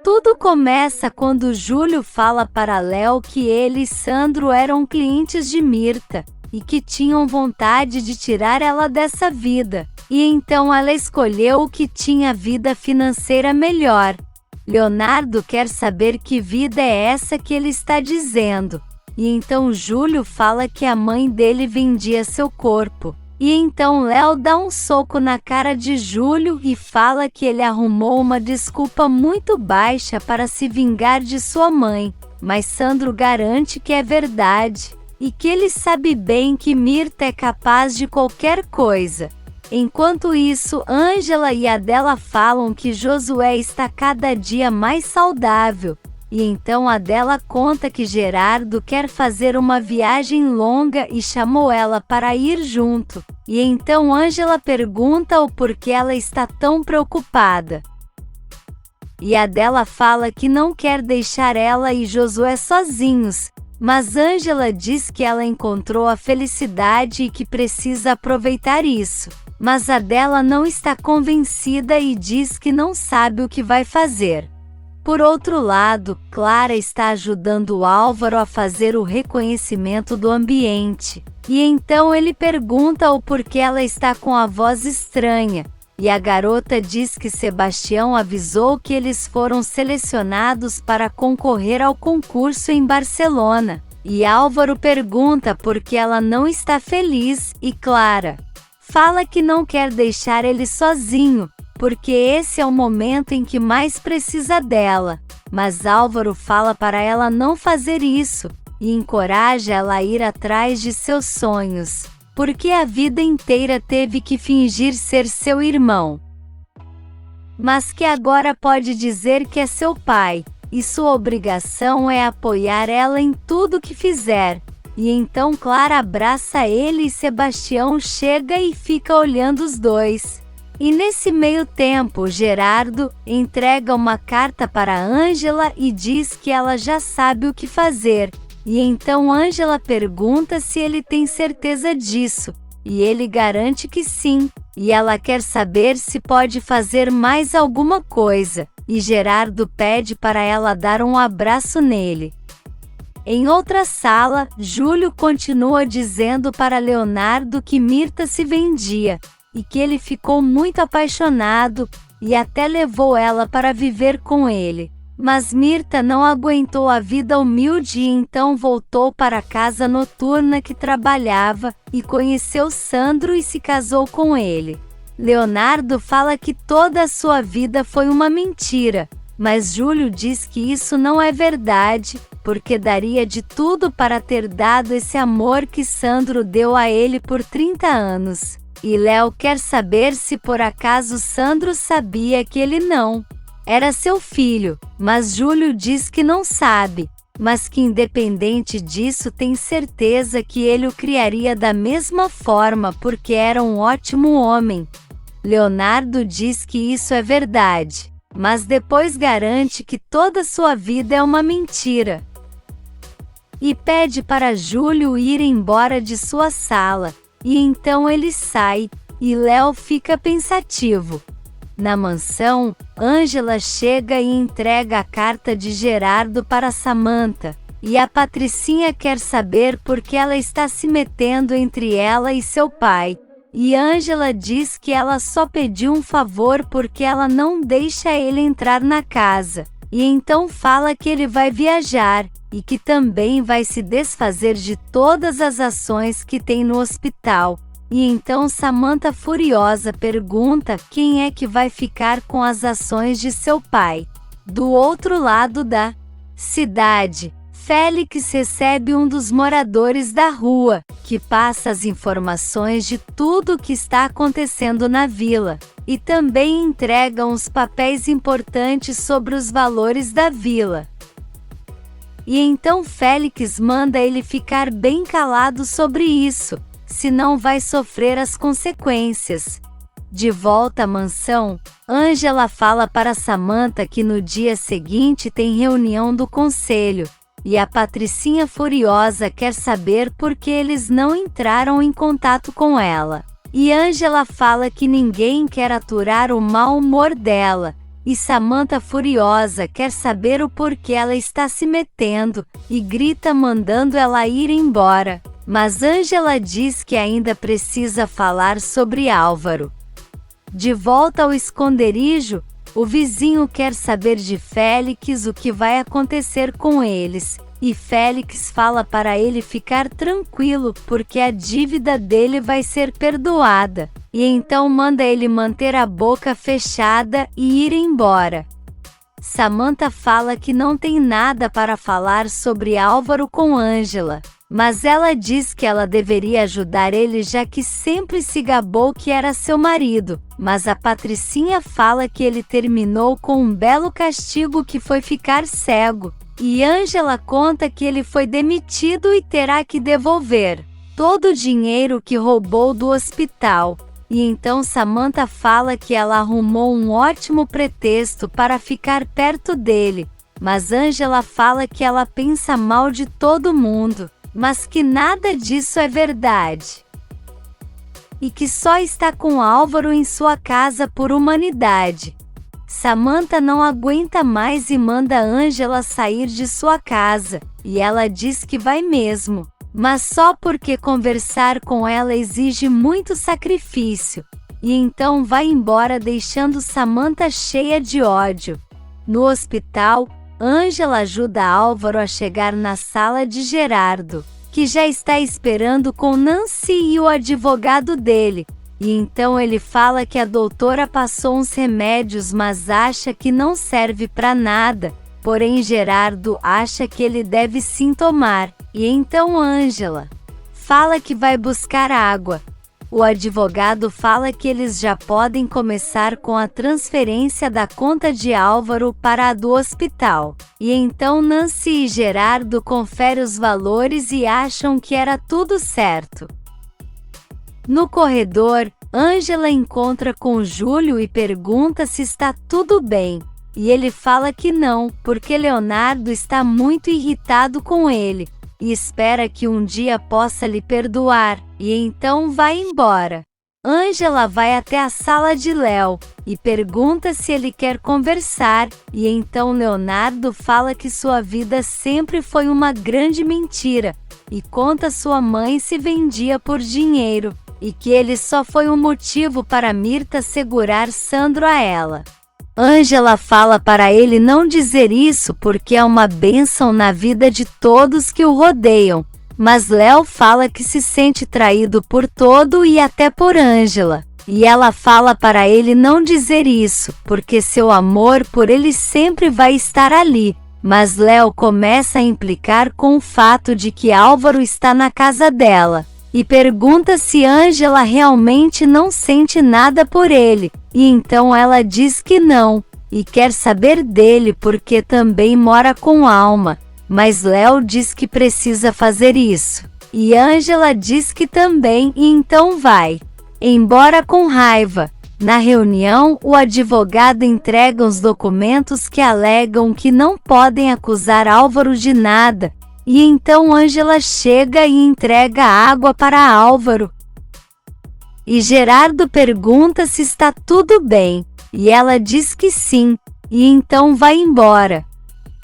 Tudo começa quando Júlio fala para Léo que ele e Sandro eram clientes de Mirta, e que tinham vontade de tirar ela dessa vida, e então ela escolheu o que tinha vida financeira melhor. Leonardo quer saber que vida é essa que ele está dizendo, e então Júlio fala que a mãe dele vendia seu corpo. E então Léo dá um soco na cara de Júlio e fala que ele arrumou uma desculpa muito baixa para se vingar de sua mãe, mas Sandro garante que é verdade, e que ele sabe bem que Mirta é capaz de qualquer coisa. Enquanto isso, Ângela e Adela falam que Josué está cada dia mais saudável, e então Adela conta que Gerardo quer fazer uma viagem longa e chamou ela para ir junto. E então Ângela pergunta o porquê ela está tão preocupada. E Adela fala que não quer deixar ela e Josué sozinhos, mas Ângela diz que ela encontrou a felicidade e que precisa aproveitar isso. Mas Adela não está convencida e diz que não sabe o que vai fazer. Por outro lado, Clara está ajudando Álvaro a fazer o reconhecimento do ambiente. E então ele pergunta o porquê ela está com a voz estranha. E a garota diz que Sebastião avisou que eles foram selecionados para concorrer ao concurso em Barcelona. E Álvaro pergunta por que ela não está feliz, e Clara fala que não quer deixar ele sozinho, porque esse é o momento em que mais precisa dela. Mas Álvaro fala para ela não fazer isso, e encoraja ela a ir atrás de seus sonhos, porque a vida inteira teve que fingir ser seu irmão, mas que agora pode dizer que é seu pai, e sua obrigação é apoiar ela em tudo que fizer. E então Clara abraça ele e Sebastião chega e fica olhando os dois. E nesse meio tempo, Gerardo entrega uma carta para Ângela e diz que ela já sabe o que fazer. E então Ângela pergunta se ele tem certeza disso, e ele garante que sim, e ela quer saber se pode fazer mais alguma coisa, e Gerardo pede para ela dar um abraço nele. Em outra sala, Júlio continua dizendo para Leonardo que Mirta se vendia, e que ele ficou muito apaixonado, e até levou ela para viver com ele. Mas Mirta não aguentou a vida humilde e então voltou para a casa noturna que trabalhava, e conheceu Sandro e se casou com ele. Leonardo fala que toda a sua vida foi uma mentira, mas Júlio diz que isso não é verdade, porque daria de tudo para ter dado esse amor que Sandro deu a ele por 30 anos. E Léo quer saber se por acaso Sandro sabia que ele não era seu filho, mas Júlio diz que não sabe, mas que independente disso tem certeza que ele o criaria da mesma forma porque era um ótimo homem. Leonardo diz que isso é verdade, mas depois garante que toda sua vida é uma mentira. E pede para Júlio ir embora de sua sala, e então ele sai, e Léo fica pensativo. Na mansão, Ângela chega e entrega a carta de Gerardo para Samantha, e a Patricinha quer saber por que ela está se metendo entre ela e seu pai. E Ângela diz que ela só pediu um favor porque ela não deixa ele entrar na casa. E então fala que ele vai viajar, e que também vai se desfazer de todas as ações que tem no hospital. E então Samantha furiosa pergunta quem é que vai ficar com as ações de seu pai. Do outro lado da cidade, Félix recebe um dos moradores da rua, que passa as informações de tudo o que está acontecendo na vila, e também entrega uns papéis importantes sobre os valores da vila. E então Félix manda ele ficar bem calado sobre isso, senão vai sofrer as consequências. De volta à mansão, Ângela fala para Samantha que no dia seguinte tem reunião do conselho, e a Patricinha furiosa quer saber por que eles não entraram em contato com ela. E Ângela fala que ninguém quer aturar o mau humor dela, E Samantha, furiosa, quer saber o porquê ela está se metendo, e grita mandando ela ir embora. Mas Angela diz que ainda precisa falar sobre Álvaro. De volta ao esconderijo, o vizinho quer saber de Félix o que vai acontecer com eles, e Félix fala para ele ficar tranquilo porque a dívida dele vai ser perdoada, e então manda ele manter a boca fechada e ir embora. Samantha fala que não tem nada para falar sobre Álvaro com Angela, mas ela diz que ela deveria ajudar ele já que sempre se gabou que era seu marido, mas a Patricinha fala que ele terminou com um belo castigo que foi ficar cego, e Angela conta que ele foi demitido e terá que devolver todo o dinheiro que roubou do hospital. E então Samantha fala que ela arrumou um ótimo pretexto para ficar perto dele, mas Angela fala que ela pensa mal de todo mundo, mas que nada disso é verdade. E que só está com Álvaro em sua casa por humanidade. Samantha não aguenta mais e manda Angela sair de sua casa, e ela diz que vai mesmo, mas só porque conversar com ela exige muito sacrifício, e então vai embora deixando Samantha cheia de ódio. No hospital, Angela ajuda Álvaro a chegar na sala de Gerardo, que já está esperando com Nancy e o advogado dele, e então ele fala que a doutora passou uns remédios mas acha que não serve para nada, porém Gerardo acha que ele deve sim tomar, e então Angela fala que vai buscar água. O advogado fala que eles já podem começar com a transferência da conta de Álvaro para a do hospital. E então Nancy e Gerardo conferem os valores e acham que era tudo certo. No corredor, Angela encontra com Júlio e pergunta se está tudo bem. E ele fala que não, porque Leonardo está muito irritado com ele, e espera que um dia possa lhe perdoar, e então vai embora. Angela vai até a sala de Léo, e pergunta se ele quer conversar, e então Leonardo fala que sua vida sempre foi uma grande mentira, e conta sua mãe se vendia por dinheiro, e que ele só foi um motivo para Mirta segurar Sandro a ela. Angela fala para ele não dizer isso porque é uma bênção na vida de todos que o rodeiam, mas Léo fala que se sente traído por todo e até por Angela, e ela fala para ele não dizer isso, porque seu amor por ele sempre vai estar ali, mas Léo começa a implicar com o fato de que Álvaro está na casa dela, e pergunta se Angela realmente não sente nada por ele, e então ela diz que não, e quer saber dele porque também mora com Alma, mas Léo diz que precisa fazer isso, e Angela diz que também e então vai embora com raiva. Na reunião, o advogado entrega os documentos que alegam que não podem acusar Álvaro de nada, e então Angela chega e entrega água para Álvaro. E Gerardo pergunta se está tudo bem, e ela diz que sim, e então vai embora.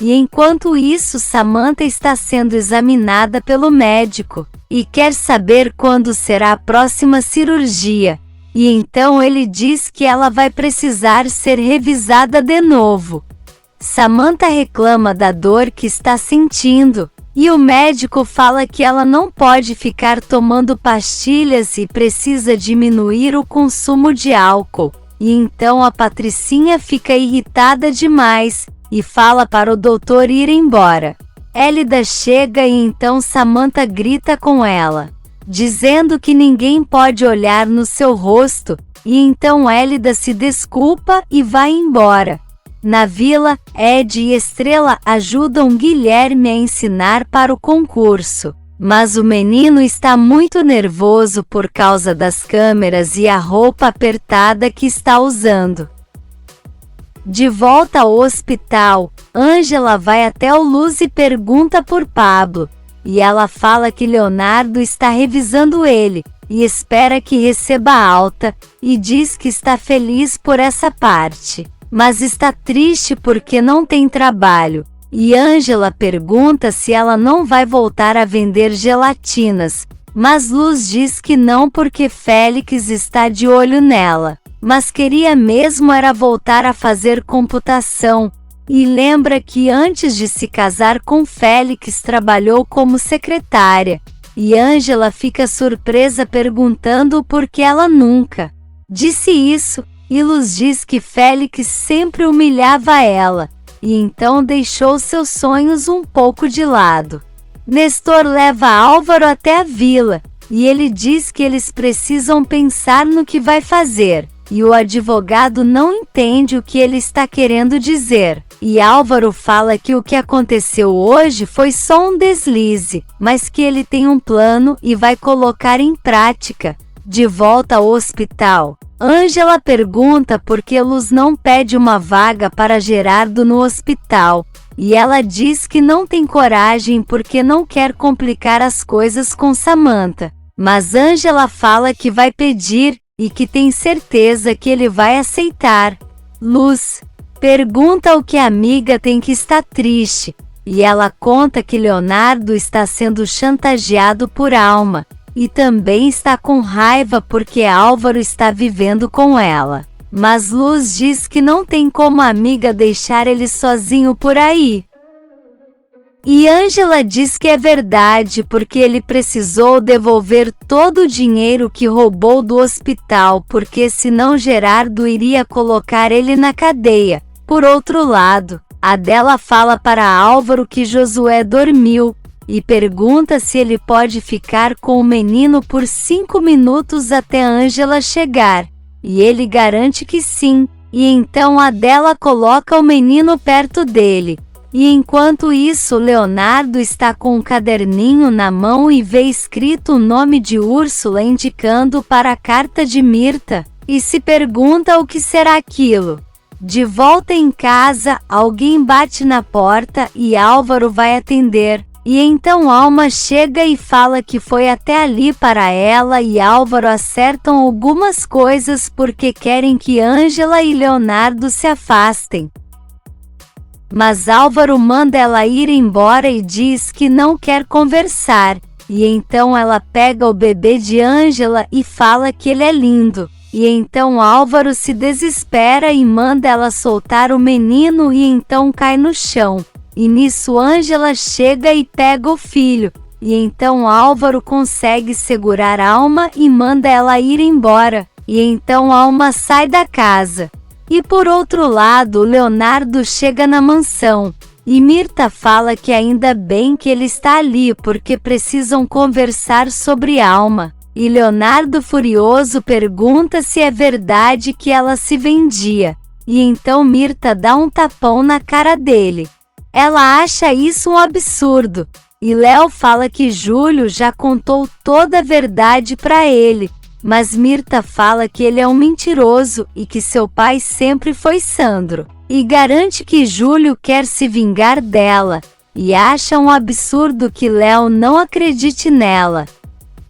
E enquanto isso Samantha está sendo examinada pelo médico, e quer saber quando será a próxima cirurgia, e então ele diz que ela vai precisar ser revisada de novo. Samantha reclama da dor que está sentindo, e o médico fala que ela não pode ficar tomando pastilhas e precisa diminuir o consumo de álcool. E então a Patricinha fica irritada demais, e fala para o doutor ir embora. Élida chega e então Samantha grita com ela, dizendo que ninguém pode olhar no seu rosto, e então Élida se desculpa e vai embora. Na vila, Ed e Estrela ajudam Guilherme a ensinar para o concurso, mas o menino está muito nervoso por causa das câmeras e a roupa apertada que está usando. De volta ao hospital, Angela vai até o Luz e pergunta por Pablo, e ela fala que Leonardo está revisando ele, e espera que receba alta, e diz que está feliz por essa parte. mas está triste porque não tem trabalho. E Ângela pergunta se ela não vai voltar a vender gelatinas, mas Luz diz que não porque Félix está de olho nela, mas queria mesmo era voltar a fazer computação, e lembra que antes de se casar com Félix trabalhou como secretária, e Ângela fica surpresa perguntando por que ela nunca disse isso, e Luz diz que Félix sempre humilhava ela, e então deixou seus sonhos um pouco de lado. Nestor leva Álvaro até a vila, e ele diz que eles precisam pensar no que vai fazer, e o advogado não entende o que ele está querendo dizer. E Álvaro fala que o que aconteceu hoje foi só um deslize, mas que ele tem um plano e vai colocar em prática. De volta ao hospital, Ângela pergunta por que Luz não pede uma vaga para Gerardo no hospital, e ela diz que não tem coragem porque não quer complicar as coisas com Samantha. Mas Ângela fala que vai pedir, e que tem certeza que ele vai aceitar. Luz pergunta o que a amiga tem que estar triste, e ela conta que Leonardo está sendo chantageado por Alma, e também está com raiva porque Álvaro está vivendo com ela. Mas Luz diz que não tem como a amiga deixar ele sozinho por aí. E Ângela diz que é verdade porque ele precisou devolver todo o dinheiro que roubou do hospital porque senão Gerardo iria colocar ele na cadeia. Por outro lado, Adela fala para Álvaro que Josué dormiu, e pergunta se ele pode ficar com o menino por 5 minutos até Ângela chegar, e ele garante que sim, e então Adela coloca o menino perto dele. E enquanto isso Leonardo está com um caderninho na mão e vê escrito o nome de Úrsula indicando para a carta de Mirta, e se pergunta o que será aquilo. De volta em casa, alguém bate na porta e Álvaro vai atender. E então Alma chega e fala que foi até ali para ela e Álvaro acertam algumas coisas porque querem que Ângela e Leonardo se afastem. Mas Álvaro manda ela ir embora e diz que não quer conversar. E então ela pega o bebê de Ângela e fala que ele é lindo. E então Álvaro se desespera e manda ela soltar o menino e então cai no chão. E nisso Ângela chega e pega o filho, e então Álvaro consegue segurar Alma e manda ela ir embora, e então Alma sai da casa. E por outro lado Leonardo chega na mansão, e Mirta fala que ainda bem que ele está ali porque precisam conversar sobre Alma. E Leonardo furioso pergunta se é verdade que ela se vendia, e então Mirta dá um tapão na cara dele. Ela acha isso um absurdo, e Léo fala que Júlio já contou toda a verdade para ele, mas Mirta fala que ele é um mentiroso e que seu pai sempre foi Sandro, e garante que Júlio quer se vingar dela, e acha um absurdo que Léo não acredite nela.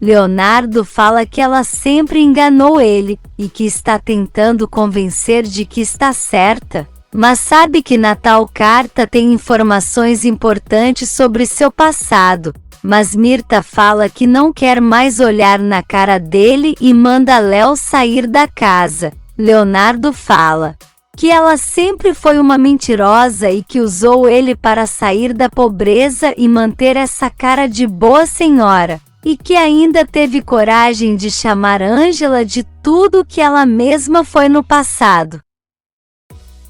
Leonardo fala que ela sempre enganou ele, e que está tentando convencer de que está certa. Mas sabe que na tal carta tem informações importantes sobre seu passado. Mas Mirta fala que não quer mais olhar na cara dele e manda Léo sair da casa. Leonardo fala que ela sempre foi uma mentirosa e que usou ele para sair da pobreza e manter essa cara de boa senhora. E que ainda teve coragem de chamar Ângela de tudo que ela mesma foi no passado.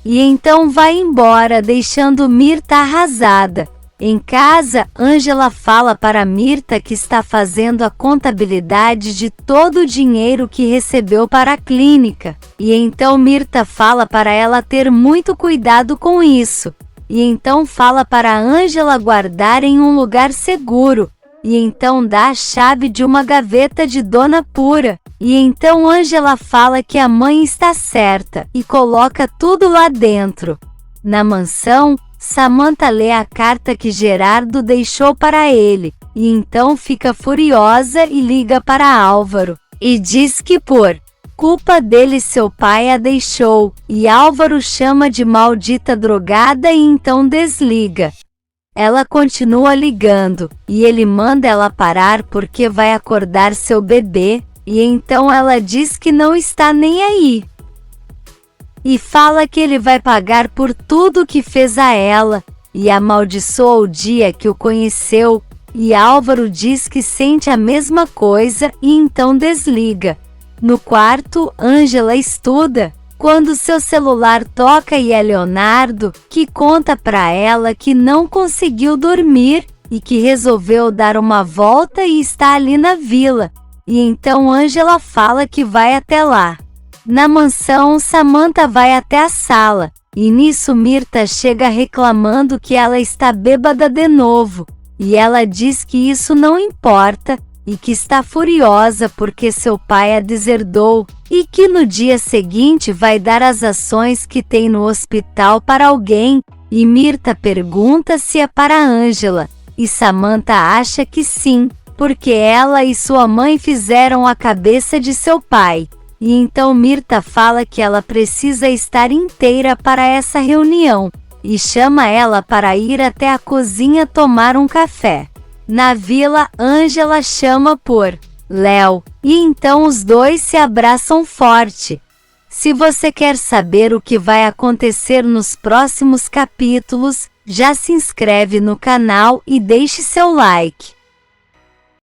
E então vai embora deixando Mirta arrasada. Em casa, Ângela fala para Mirta que está fazendo a contabilidade de todo o dinheiro que recebeu para a clínica. E então Mirta fala para ela ter muito cuidado com isso. E então fala para Ângela guardar em um lugar seguro. E então dá a chave de uma gaveta de Dona Pura. E então Ângela fala que a mãe está certa e coloca tudo lá dentro. Na mansão, Samantha lê a carta que Gerardo deixou para ele, e então fica furiosa e liga para Álvaro, e diz que por culpa dele seu pai a deixou, e Álvaro chama de maldita drogada e então desliga. Ela continua ligando, e ele manda ela parar porque vai acordar seu bebê, e então ela diz que não está nem aí. E fala que ele vai pagar por tudo que fez a ela, e amaldiçoa o dia que o conheceu, e Álvaro diz que sente a mesma coisa e então desliga. No quarto, Ângela estuda, quando seu celular toca e é Leonardo, que conta para ela que não conseguiu dormir, e que resolveu dar uma volta e está ali na vila, e então Ângela fala que vai até lá. Na mansão, Samantha vai até a sala, e nisso Mirtha chega reclamando que ela está bêbada de novo, e ela diz que isso não importa, e que está furiosa porque seu pai a deserdou, e que no dia seguinte vai dar as ações que tem no hospital para alguém, e Mirtha pergunta se é para Ângela, e Samantha acha que sim, porque ela e sua mãe fizeram a cabeça de seu pai. E então Mirtha fala que ela precisa estar inteira para essa reunião, e chama ela para ir até a cozinha tomar um café. Na vila, Ângela chama por Léo, e então os dois se abraçam forte. Se você quer saber o que vai acontecer nos próximos capítulos, já se inscreve no canal e deixe seu like.